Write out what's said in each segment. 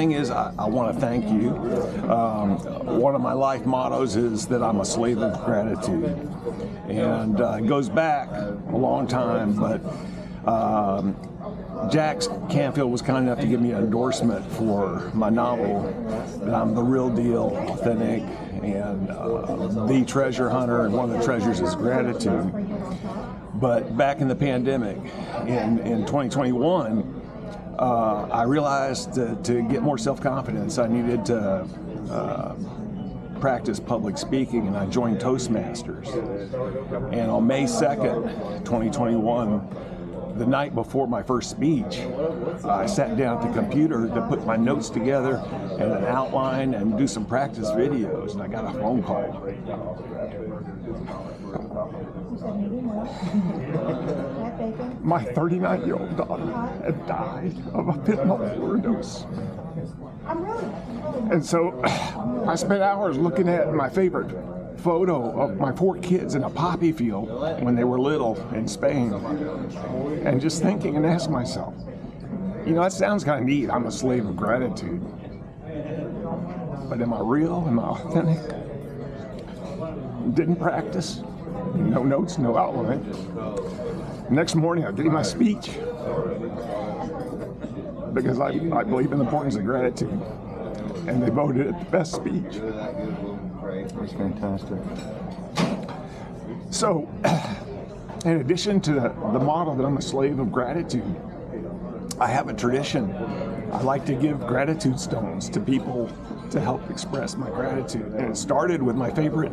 thing is, I want to thank you. One of my life mottos is that I'm a slave of gratitude. And it goes back a long time, but Jack Canfield was kind enough to give me an endorsement for my novel, that I'm the real deal, authentic, and the treasure hunter, and one of the treasures is gratitude. But back in the pandemic, in 2021, I realized to get more self-confidence, I needed to practice public speaking, and I joined Toastmasters. And on May 2nd, 2021, the night before my first speech, I sat down at the computer to put my notes together and an outline and do some practice videos, and I got a phone call. My 39-year-old daughter had died of a fentanyl overdose. And so I spent hours looking at my favorite photo of my 4 kids in a poppy field when they were little in Spain, and just thinking and asking myself, you know, that sounds kind of neat, I'm a slave of gratitude, but am I real? Am I authentic? Didn't practice, no notes, no outline. Next morning I gave my speech because I believe in the importance of gratitude, and they voted it the best speech. That's fantastic. So, in addition to the model that I'm a slave of gratitude, I have a tradition. I like to give gratitude stones to people to help express my gratitude. And it started with my favorite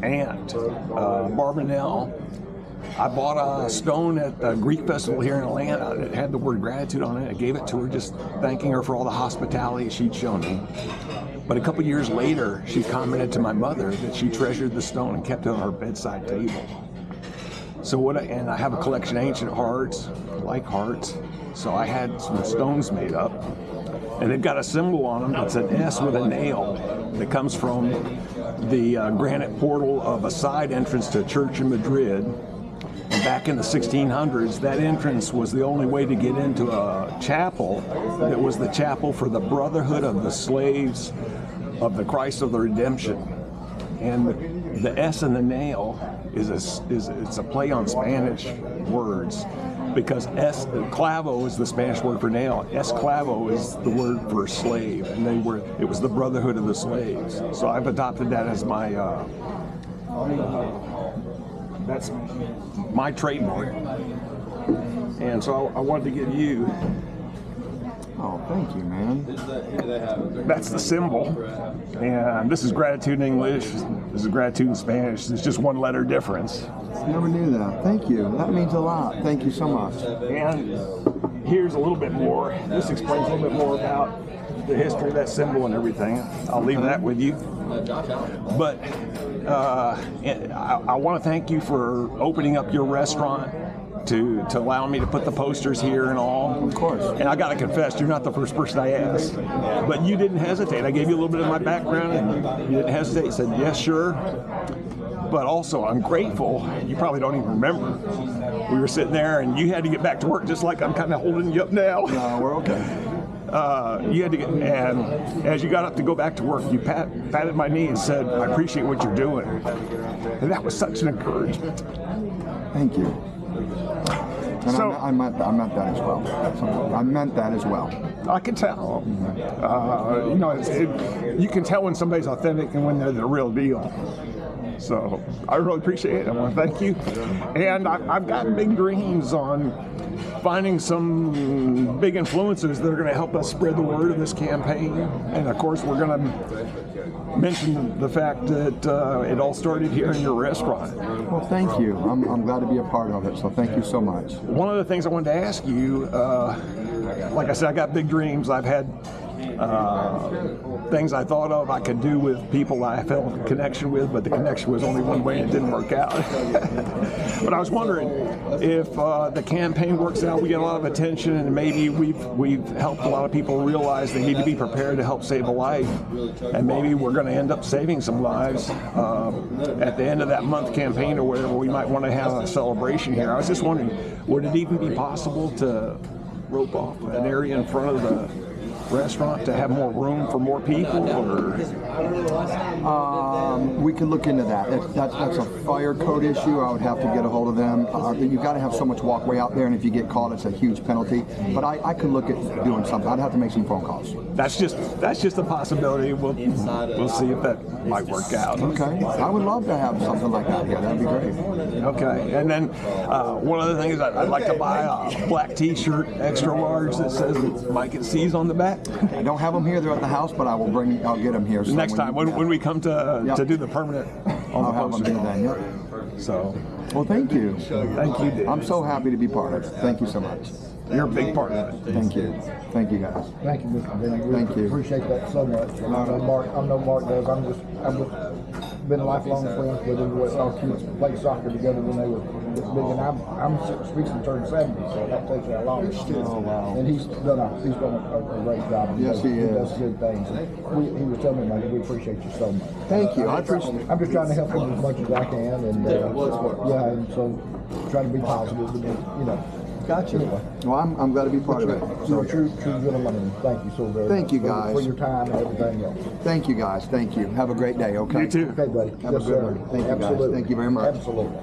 aunt, Barbara Nell. I bought a stone at the Greek festival here in Atlanta that had the word gratitude on it. I gave it to her, just thanking her for all the hospitality she'd shown me. But a couple years later, she commented to my mother that she treasured the stone and kept it on her bedside table. So and I have a collection of ancient hearts, like hearts. So I had some stones made up, and they've got a symbol on them. It's an S with a nail that comes from the granite portal of a side entrance to a church in Madrid. And back in the 1600s, that entrance was the only way to get into a chapel that was the chapel for the Brotherhood of the Slaves of the Christ of the Redemption. And the S in the nail it's a play on Spanish words, because clavo is the Spanish word for nail. Esclavo is the word for slave, and it was the Brotherhood of the Slaves. So I've adopted that as my that's my trademark. And so I wanted to give you. Oh, thank you, man. That's the symbol. And this is gratitude in English. This is gratitude in Spanish. It's just one letter difference. I never knew that. Thank you. That means a lot. Thank you so much. And here's a little bit more. This explains a little bit more about the history of that symbol and everything. I'll leave that with you. But I want to thank you for opening up your restaurant to allow me to put the posters here and all. Of course. And I got to confess, you're not the first person I asked. But you didn't hesitate. I gave you a little bit of my background, and you didn't hesitate. You said, yes, sure. But also, I'm grateful. You probably don't even remember. We were sitting there, and you had to get back to work just like I'm kind of holding you up now. No, we're okay. You had to get, and as you got up to go back to work, you patted my knee and said, I appreciate what you're doing. And that was such an encouragement. Thank you. And So, I meant that as well. I meant that as well. I can tell. You know, you can tell when somebody's authentic and when they're the real deal. So I really appreciate it. I want to thank you. And I've got big dreams on finding some big influencers that are going to help us spread the word of this campaign. And of course, we're going to mention the fact that it all started here in your restaurant. Well, thank you. I'm glad to be a part of it, so thank you so much. One of the things I wanted to ask you, like I said, I got big dreams. I've had things I thought of I could do with people I felt a connection with, but the connection was only one way and it didn't work out. But I was wondering if the campaign works out, we get a lot of attention, and maybe we've helped a lot of people realize they need to be prepared to help save a life, and maybe we're going to end up saving some lives at the end of that month campaign or whatever. We might want to have a celebration here. I was just wondering, would it even be possible to rope off an area in front of the restaurant to have more room for more people, or We could look into that. That's a fire code issue. I would have to get a hold of them. You've got to have so much walkway out there, and if you get caught, it's a huge penalty. But I could look at doing something. I'd have to make some phone calls. that's just a possibility. We'll see if that might work out. Okay. I would love to have something like that. Yeah, that'd be great. Okay, and then one other thing is I'd like to buy a black T-shirt, extra large, that says Mike and C's on the back. I don't have them here. They're at the house, but I'll get them here. So Next time when we come to do the permanent on I'll the have them poster. here then. Yep. So Well, thank you. thank you, Dave. I'm so happy to be part of it. Thank you so much. You're a big part of it. Thank you. Thank you, guys. Thank you, Mr. Benny. We Thank you. appreciate that so much. And I know Mark does. I'm just been lifelong friends with him. Our kids played soccer together when they were this big, and I'm fixing to turn 70, so that takes that long. Oh, wow. And he's done a great job. Yes, he He does is. good things. And he was telling me, Mike, we appreciate you so much. Thank you. I appreciate it. I'm just trying to help him as much as I can, and yeah, and so trying to be positive, and, Gotcha. Anyway. Well, I'm glad to be part of it. You're a So, true gentleman. Thank you so very much. Thank you, for- guys. For your time and everything else. thank you, guys. Thank you. Have a great day. Okay. You too. Okay, buddy. Have a Yes, good sir. one. Thank you, guys. Absolutely. Thank you very much. Absolutely.